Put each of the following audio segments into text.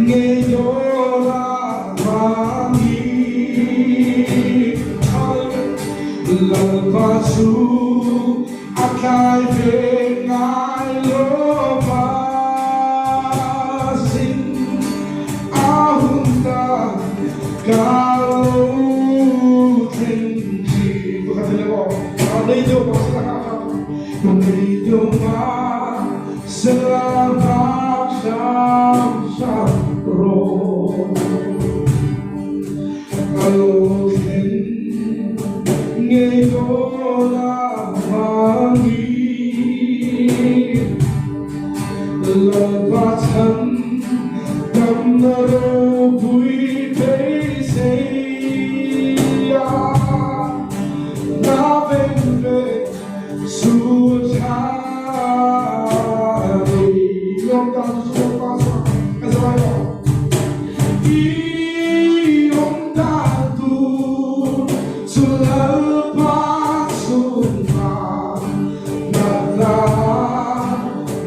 Ngayon langit lepasu akai dengai lepasin ahunda kalau tinggi bukan telefon ada itu masalah itu mah selamat roh kalau ngayon langit lepaskan gambar bui saya nafende sutari yang tak sempat kesayangan iong datu selepas sumpah nada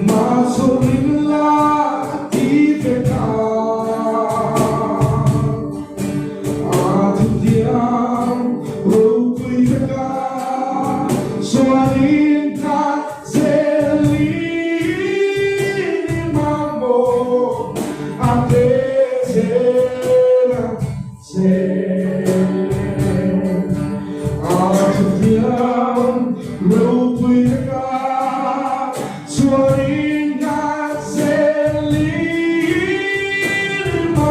masuklah di dekat atu diam rukui dekat suarinkan selini mambo ate sela atu diam